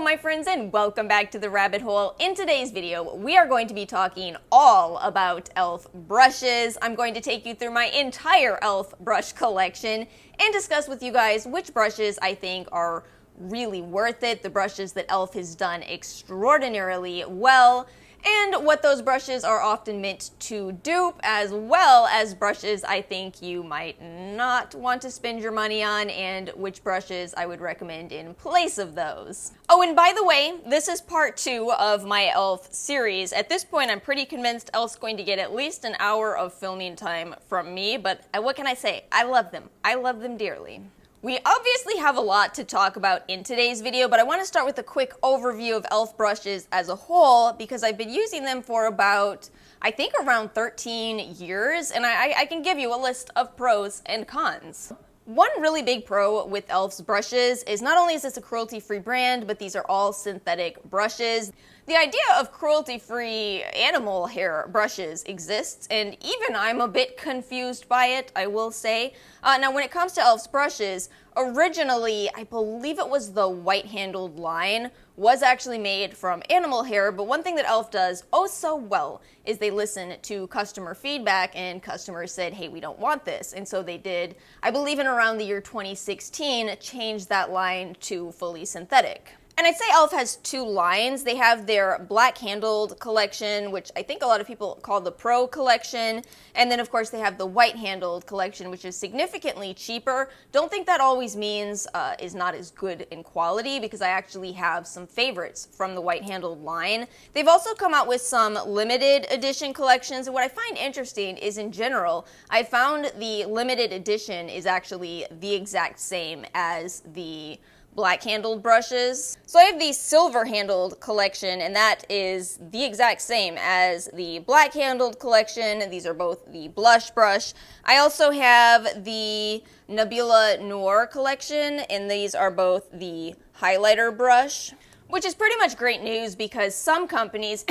my friends, and welcome back to the rabbit hole. In today's video, we are going to be talking all about e.l.f. brushes. I'm going to take you through my entire e.l.f. brush collection and discuss with you guys which brushes I think are really worth it, the brushes that e.l.f. has done extraordinarily well, and what those brushes are often meant to dupe, as well as brushes I think you might not want to spend your money on, and which brushes I would recommend in place of those. Oh, and by the way, this is part 2 of my e.l.f. series. At this point, I'm pretty convinced e.l.f.'s going to get at least an hour of filming time from me, but what can I say? I love them. I love them dearly. We obviously have a lot to talk about in today's video, but I want to start with a quick overview of e.l.f. brushes as a whole, because I've been using them for about, I think, around 13 years, and I can give you a list of pros and cons. One really big pro with e.l.f.'s brushes is not only is this a cruelty-free brand, but these are all synthetic brushes. The idea of cruelty-free animal hair brushes exists, and even I'm a bit confused by it, I will say. Now, when it comes to e.l.f.'s brushes, originally, I believe it was the white-handled line, was actually made from animal hair, but one thing that e.l.f. does oh so well is they listen to customer feedback, and customers said, hey, we don't want this, and so they did, I believe in around the year 2016, change that line to fully synthetic. And I'd say e.l.f. has two lines. They have their black-handled collection, which I think a lot of people call the Pro collection, and then of course they have the white-handled collection, which is significantly cheaper. Don't think that always means is not as good in quality, because I actually have some favorites from the white-handled line. They've also come out with some limited edition collections, and what I find interesting is, in general, I found the limited edition is actually the exact same as the black-handled brushes. So I have the silver-handled collection, and that is the exact same as the black-handled collection. These are both the blush brush. I also have the Nebula Noir collection, and these are both the highlighter brush, which is pretty much great news because some companies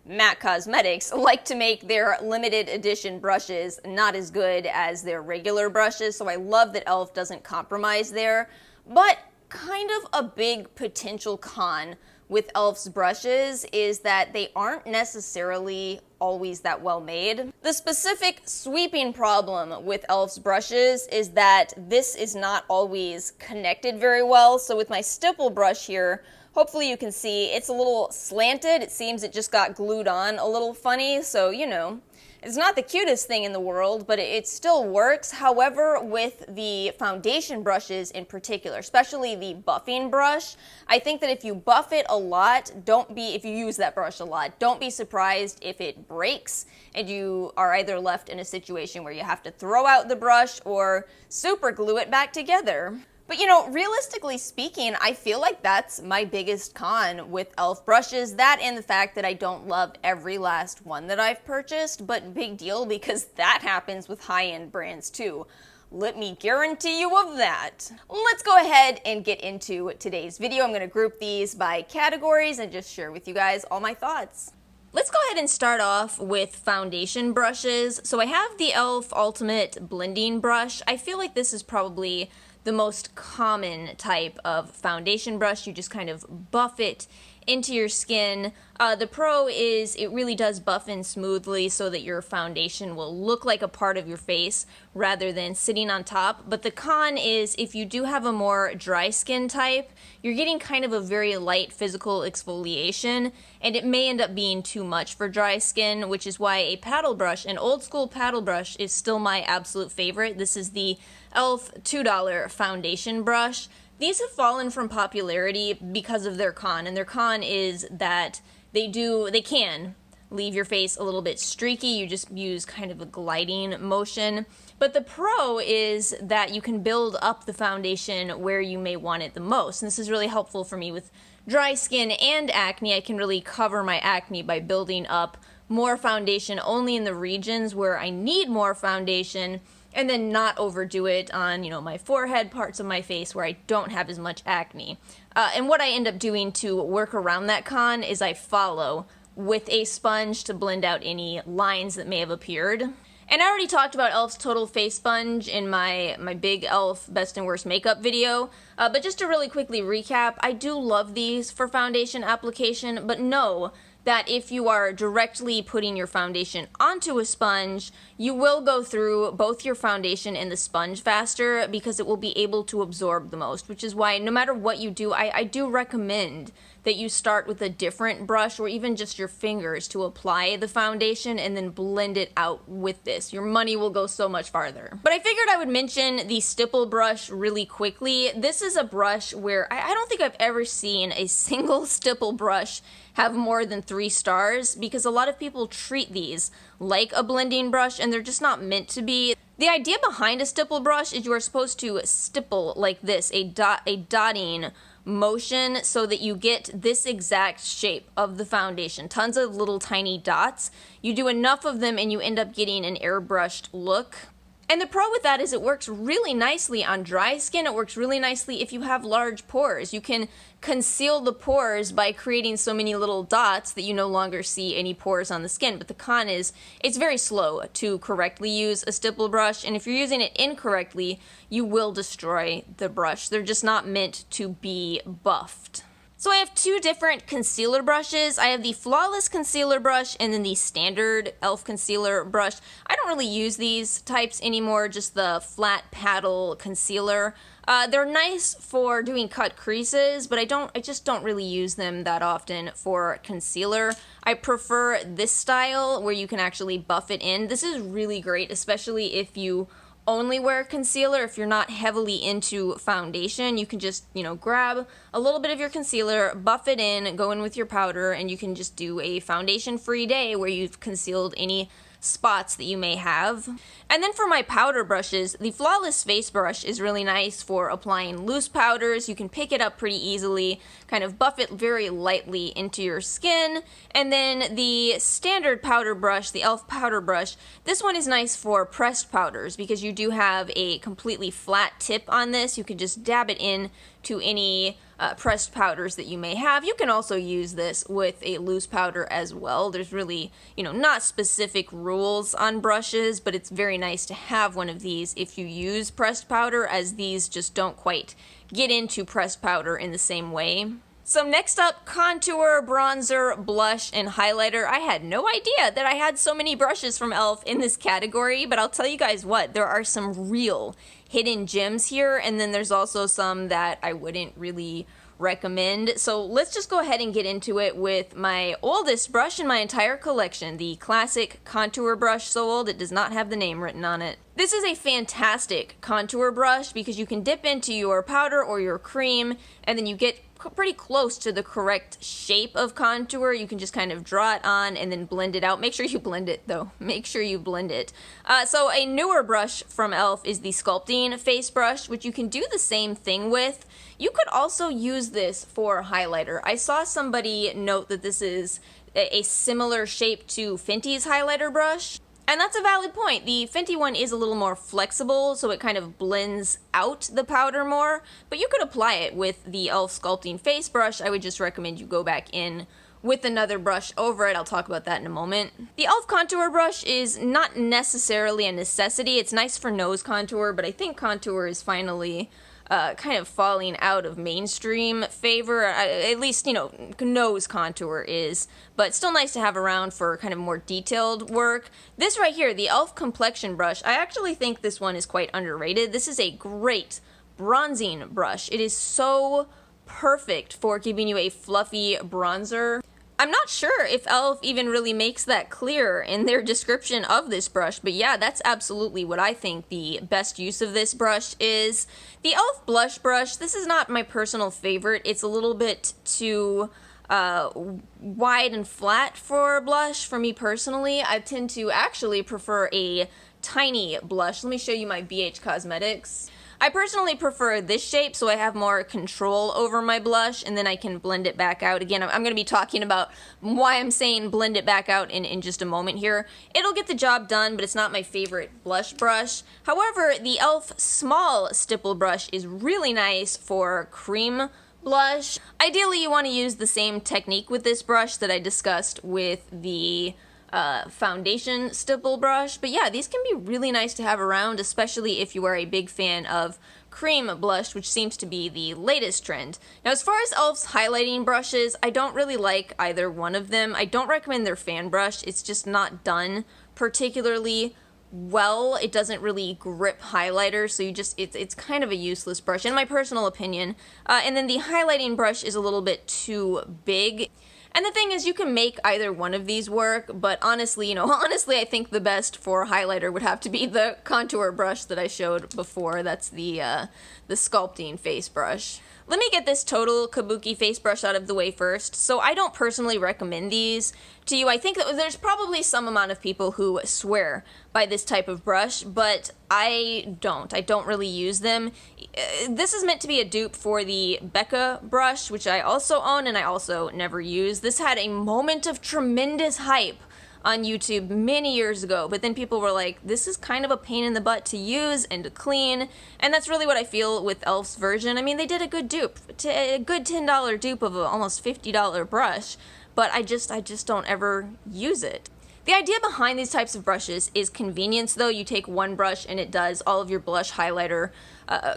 MAC Cosmetics like to make their limited edition brushes not as good as their regular brushes, so I love that e.l.f. doesn't compromise there. But kind of a big potential con with e.l.f.'s brushes is that they aren't necessarily always that well made. The specific sweeping problem with e.l.f.'s brushes is that this is not always connected very well. So with my stipple brush here, hopefully you can see it's a little slanted. It seems it just got glued on a little funny, so you know. It's not the cutest thing in the world, but it still works. However, with the foundation brushes in particular, especially the buffing brush, I think that if you buff it a lot, if you use that brush a lot, don't be surprised if it breaks and you are either left in a situation where you have to throw out the brush or super glue it back together. But you know, realistically speaking, I feel like that's my biggest con with e.l.f. brushes, that and the fact that I don't love every last one that I've purchased, but big deal because that happens with high-end brands too. Let me guarantee you of that. Let's go ahead and get into today's video. I'm going to group these by categories and just share with you guys all my thoughts. Let's go ahead and start off with foundation brushes. So I have the e.l.f. Ultimate Blending Brush. I feel like this is probably the most common type of foundation brush. You just kind of buff it into your skin. The pro is it really does buff in smoothly so that your foundation will look like a part of your face rather than sitting on top. But the con is if you do have a more dry skin type, you're getting kind of a very light physical exfoliation, and it may end up being too much for dry skin, which is why a paddle brush, an old school paddle brush, is still my absolute favorite. This is the e.l.f. $2 foundation brush. These have fallen from popularity because of their con, and their con is that they can leave your face a little bit streaky. You just use kind of a gliding motion. But the pro is that you can build up the foundation where you may want it the most. And this is really helpful for me with dry skin and acne. I can really cover my acne by building up more foundation only in the regions where I need more foundation, and then not overdo it on, you know, my forehead, parts of my face where I don't have as much acne. And what I end up doing to work around that con is I follow with a sponge to blend out any lines that may have appeared. And I already talked about e.l.f.'s Total Face Sponge in my big e.l.f. Best and Worst Makeup video, but just to really quickly recap, I do love these for foundation application, but know that if you are directly putting your foundation onto a sponge, you will go through both your foundation and the sponge faster because it will be able to absorb the most, which is why no matter what you do, I do recommend that you start with a different brush or even just your fingers to apply the foundation and then blend it out with this. Your money will go so much farther. But I figured I would mention the stipple brush really quickly. This is a brush where I don't think I've ever seen a single stipple brush have more than 3 stars because a lot of people treat these like a blending brush and they're just not meant to be. The idea behind a stipple brush is you are supposed to stipple like this, a dotting motion so that you get this exact shape of the foundation. Tons of little tiny dots. You do enough of them and you end up getting an airbrushed look. And the pro with that is it works really nicely on dry skin. It works really nicely if you have large pores. You can conceal the pores by creating so many little dots that you no longer see any pores on the skin. But the con is it's very slow to correctly use a stipple brush, and if you're using it incorrectly, you will destroy the brush. They're just not meant to be buffed. So I have 2 different concealer brushes. I have the Flawless Concealer Brush and then the standard e.l.f. Concealer Brush. I don't really use these types anymore, just the flat paddle concealer. They're nice for doing cut creases, but I just don't really use them that often for concealer. I prefer this style where you can actually buff it in. This is really great, especially if you only wear concealer. If you're not heavily into foundation, you can just, grab a little bit of your concealer, buff it in, go in with your powder, and you can just do a foundation-free day where you've concealed any spots that you may have. And then for my powder brushes, the Flawless Face Brush is really nice for applying loose powders. You can pick it up pretty easily, kind of buff it very lightly into your skin. And then the standard powder brush, the e.l.f. powder brush, this one is nice for pressed powders because you do have a completely flat tip on this. You can just dab it in to any pressed powders that you may have. You can also use this with a loose powder as well. There's really, not specific rules on brushes, but it's very nice to have one of these if you use pressed powder, as these just don't quite get into pressed powder in the same way. So next up, contour, bronzer, blush, and highlighter. I had no idea that I had so many brushes from e.l.f. in this category, but I'll tell you guys what, there are some real hidden gems here, and then there's also some that I wouldn't really recommend. So let's just go ahead and get into it with my oldest brush in my entire collection, the classic contour brush. So old it does not have the name written on it. This is a fantastic contour brush because you can dip into your powder or your cream and then you get pretty close to the correct shape of contour. You can just kind of draw it on and then blend it out. Make sure you blend it though. Make sure you blend it. So a newer brush from e.l.f. is the Sculpting Face Brush, which you can do the same thing with. You could also use this for highlighter. I saw somebody note that this is a similar shape to Fenty's highlighter brush. And that's a valid point. The Fenty one is a little more flexible, so it kind of blends out the powder more, but you could apply it with the e.l.f. Sculpting Face Brush. I would just recommend you go back in with another brush over it. I'll talk about that in a moment. The e.l.f. Contour Brush is not necessarily a necessity. It's nice for nose contour, but I think contour is finally kind of falling out of mainstream favor. At least, nose contour is, but still nice to have around for kind of more detailed work. This right here, the e.l.f. Complexion Brush, I actually think this one is quite underrated. This is a great bronzing brush. It is so perfect for giving you a fluffy bronzer. I'm not sure if e.l.f. even really makes that clear in their description of this brush, but yeah, that's absolutely what I think the best use of this brush is. The e.l.f. Blush Brush, this is not my personal favorite. It's a little bit too wide and flat for blush for me personally. I tend to actually prefer a tiny blush. Let me show you my BH Cosmetics. I personally prefer this shape so I have more control over my blush and then I can blend it back out. Again, I'm going to be talking about why I'm saying blend it back out in just a moment here. It'll get the job done, but it's not my favorite blush brush. However, the e.l.f. Small Stipple Brush is really nice for cream blush. Ideally, you want to use the same technique with this brush that I discussed with the foundation stipple brush. But yeah, these can be really nice to have around, especially if you are a big fan of cream blush, which seems to be the latest trend. Now, as far as e.l.f.'s highlighting brushes, I don't really like either one of them. I don't recommend their fan brush. It's just not done particularly well. It doesn't really grip highlighter, so it's kind of a useless brush in my personal opinion. And then the highlighting brush is a little bit too big. And the thing is, you can make either one of these work, but honestly, honestly, I think the best for highlighter would have to be the contour brush that I showed before. That's the sculpting face brush. Let me get this total Kabuki face brush out of the way first. So I don't personally recommend these to you. I think that there's probably some amount of people who swear by this type of brush, but I don't. I don't really use them. This is meant to be a dupe for the Becca brush, which I also own and I also never use. This had a moment of tremendous hype on YouTube many years ago, but then people were like, this is kind of a pain in the butt to use and to clean, and that's really what I feel with e.l.f.'s version. I mean, they did a good dupe, a good $10 dupe of an almost $50 brush, but I just don't ever use it. The idea behind these types of brushes is convenience, though. You take one brush and it does all of your blush, highlighter,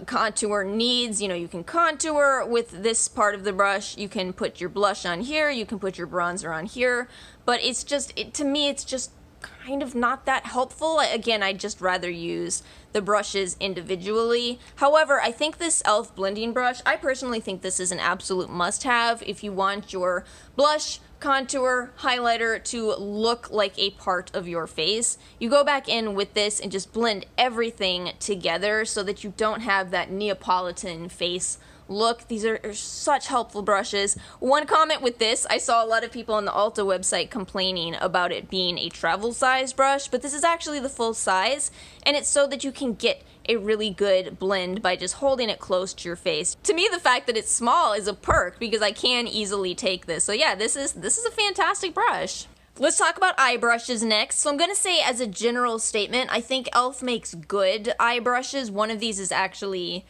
contour needs. You can contour with this part of the brush. You can put your blush on here. You can put your bronzer on here. But it's just, to me, it's just kind of not that helpful. Again, I'd just rather use the brushes individually. However, I think this e.l.f. blending brush, I personally think this is an absolute must-have if you want your blush, contour, highlighter to look like a part of your face. You go back in with this and just blend everything together so that you don't have that Neapolitan face look. These are such helpful brushes. One comment with this, I saw a lot of people on the Ulta website complaining about it being a travel size brush, but this is actually the full size, and it's so that you can get a really good blend by just holding it close to your face. To me, the fact that it's small is a perk because I can easily take this. So yeah, this is a fantastic brush. Let's talk about eye brushes next. So I'm going to say, as a general statement, I think e.l.f. makes good eye brushes. One of these is actually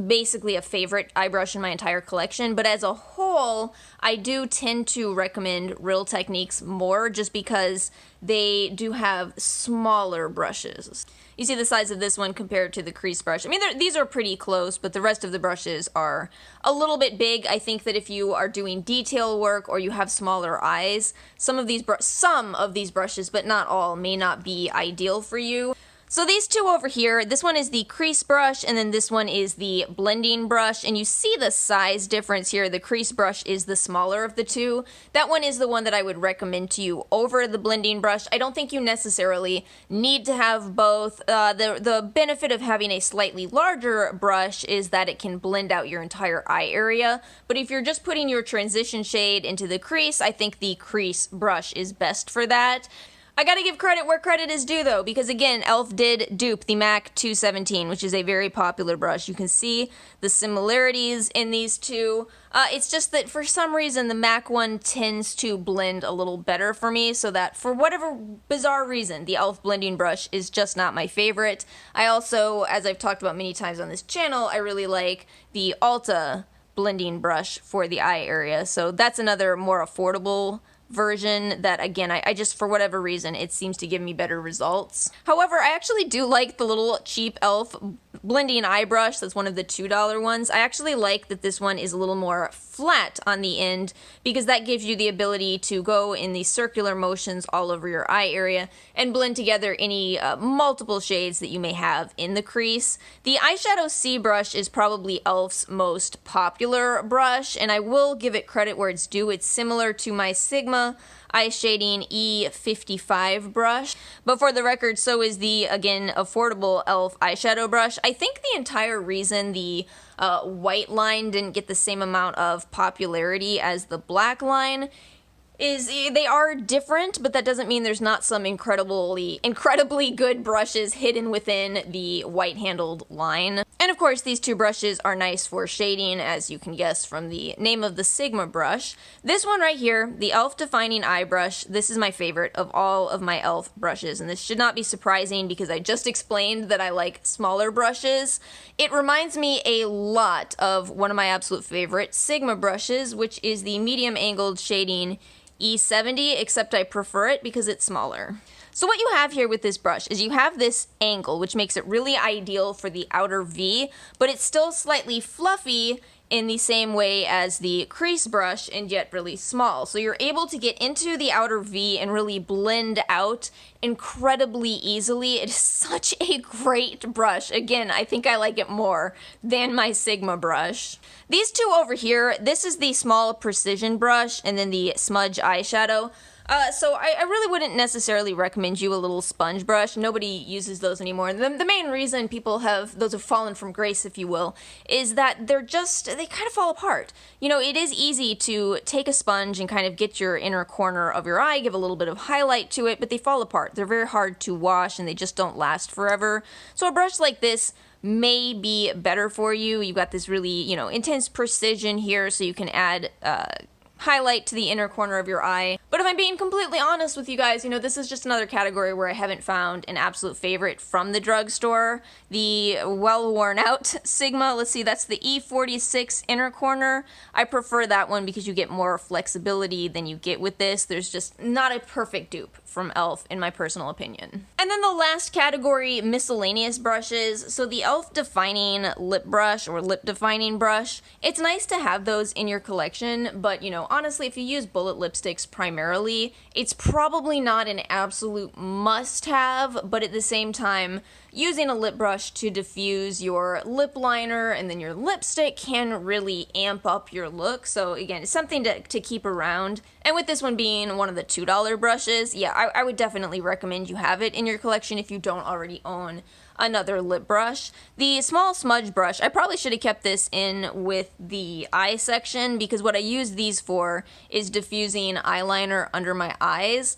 basically a favorite eye brush in my entire collection, but as a whole, I do tend to recommend Real Techniques more just because they do have smaller brushes. You see the size of this one compared to the crease brush. I mean, these are pretty close, but the rest of the brushes are a little bit big. I think that if you are doing detail work or you have smaller eyes, some of these brushes, but not all, may not be ideal for you. So these two over here, this one is the crease brush, and then this one is the blending brush, and you see the size difference here. The crease brush is the smaller of the two. That one is the one that I would recommend to you over the blending brush. I don't think you necessarily need to have both. The benefit of having a slightly larger brush is that it can blend out your entire eye area, but if you're just putting your transition shade into the crease, I think the crease brush is best for that. I gotta give credit where credit is due, though, because again, e.l.f. did dupe the MAC 217, which is a very popular brush. You can see the similarities in these two. It's just that for some reason, the MAC one tends to blend a little better for me, so that for whatever bizarre reason, the e.l.f. blending brush is just not my favorite. I also, as I've talked about many times on this channel, I really like the Ulta blending brush for the eye area, so that's another more affordable version that, again, I just, for whatever reason, it seems to give me better results. However, I actually do like the little cheap e.l.f. blending eye brush. That's one of the $2 ones. I actually like that this one is a little more flat on the end because that gives you the ability to go in these circular motions all over your eye area and blend together any multiple shades that you may have in the crease. The Eyeshadow C brush is probably e.l.f.'s most popular brush, and I will give it credit where it's due. It's similar to my Sigma Eye Shading E55 brush, but for the record, so is the, again, affordable e.l.f. eyeshadow brush. I think the entire reason the white line didn't get the same amount of popularity as the black line is they are different, but that doesn't mean there's not some incredibly good brushes hidden within the white-handled line. And of course, these two brushes are nice for shading, as you can guess from the name of the Sigma brush. This one right here, the e.l.f. Defining Eye Brush, this is my favorite of all of my e.l.f. brushes, and this should not be surprising because I just explained that I like smaller brushes. It reminds me a lot of one of my absolute favorite Sigma brushes, which is the medium-angled shading E70, except I prefer it because it's smaller. So what you have here with this brush is you have this angle, which makes it really ideal for the outer V, but it's still slightly fluffy in the same way as the crease brush, and yet really small. So you're able to get into the outer V and really blend out incredibly easily. It is such a great brush. Again, I think I like it more than my Sigma brush. These two over here, this is the small precision brush and then the smudge eyeshadow. So I really wouldn't necessarily recommend you a little sponge brush. Nobody uses those anymore. The main reason people have, those have fallen from grace, if you will, is that they kind of fall apart. You know, it is easy to take a sponge and kind of get your inner corner of your eye, give a little bit of highlight to it, but they fall apart. They're very hard to wash and they just don't last forever. So a brush like this may be better for you. You've got this really, you know, intense precision here, so you can add highlight to the inner corner of your eye. But if I'm being completely honest with you guys, you know, this is just another category where I haven't found an absolute favorite from the drugstore. The well worn out Sigma, let's see, that's the E46 inner corner. I prefer that one because you get more flexibility than you get with this. There's just not a perfect dupe from e.l.f. in my personal opinion. And then the last category, miscellaneous brushes. So the e.l.f. defining lip brush or lip defining brush, it's nice to have those in your collection, but you know, honestly, if you use bullet lipsticks primarily, it's probably not an absolute must-have, but at the same time, using a lip brush to diffuse your lip liner and then your lipstick can really amp up your look. So again, it's something to keep around. And with this one being one of the $2 brushes, yeah, I would definitely recommend you have it in your collection if you don't already own another lip brush. The small smudge brush, I probably should have kept this in with the eye section because what I use these for is diffusing eyeliner under my eyes.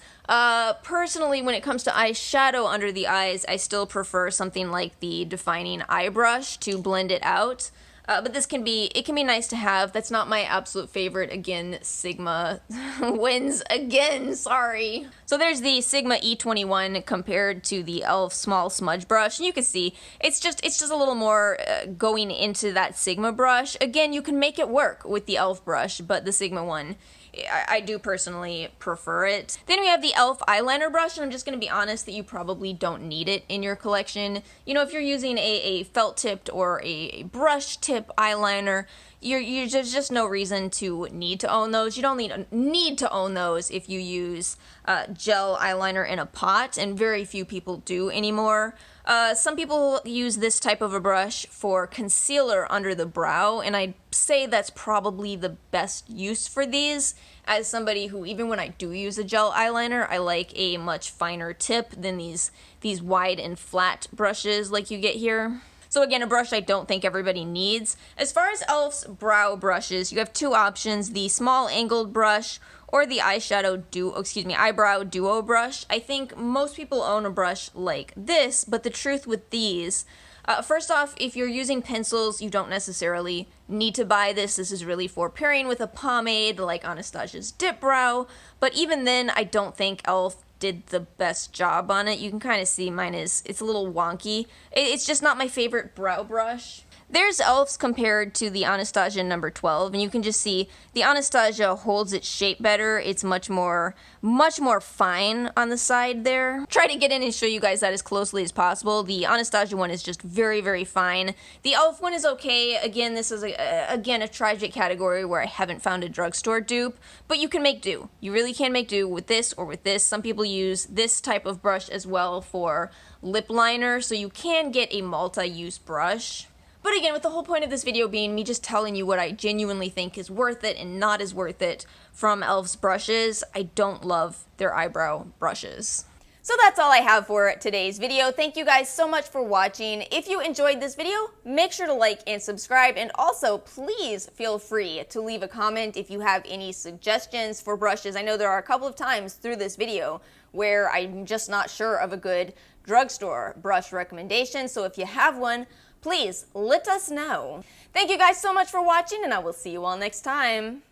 Personally, when it comes to eyeshadow under the eyes, I still prefer something like the defining eye brush to blend it out. But this can be nice to have. That's not my absolute favorite. Again, Sigma wins again, sorry. So there's the Sigma E21 compared to the e.l.f. small smudge brush. And you can see, it's just a little more going into that Sigma brush. Again, you can make it work with the e.l.f. brush, but the Sigma one, I do personally prefer it. Then we have the e.l.f. eyeliner brush, and I'm just going to be honest that you probably don't need it in your collection. You know, if you're using a felt-tipped or a brush-tip eyeliner, there's just no reason to need to own those. You don't need to own those if you use gel eyeliner in a pot, and very few people do anymore. Some people use this type of a brush for concealer under the brow, and I'd say that's probably the best use for these. As somebody who, even when I do use a gel eyeliner, I like a much finer tip than these wide and flat brushes like you get here. So again, a brush I don't think everybody needs. As far as e.l.f.'s brow brushes, you have two options, the small angled brush or the eyebrow duo brush. I think most people own a brush like this, but the truth with these, first off, if you're using pencils, you don't necessarily need to buy this. This is really for pairing with a pomade like Anastasia's Dip Brow, but even then, I don't think e.l.f. did the best job on it. You can kind of see it's a little wonky. It's just not my favorite brow brush. There's e.l.f.'s compared to the Anastasia number 12, and you can just see the Anastasia holds its shape better. It's much more fine on the side there. Try to get in and show you guys that as closely as possible. The Anastasia one is just very, very fine. The e.l.f. one is okay. Again, this is a tragic category where I haven't found a drugstore dupe, but you can make do. You really can make do with this or with this. Some people use this type of brush as well for lip liner, so you can get a multi-use brush. But again, with the whole point of this video being me just telling you what I genuinely think is worth it and not as worth it from e.l.f.'s brushes, I don't love their eyebrow brushes. So that's all I have for today's video. Thank you guys so much for watching. If you enjoyed this video, make sure to like and subscribe, and also please feel free to leave a comment if you have any suggestions for brushes. I know there are a couple of times through this video where I'm just not sure of a good drugstore brush recommendation, so if you have one, please let us know. Thank you guys so much for watching, and I will see you all next time.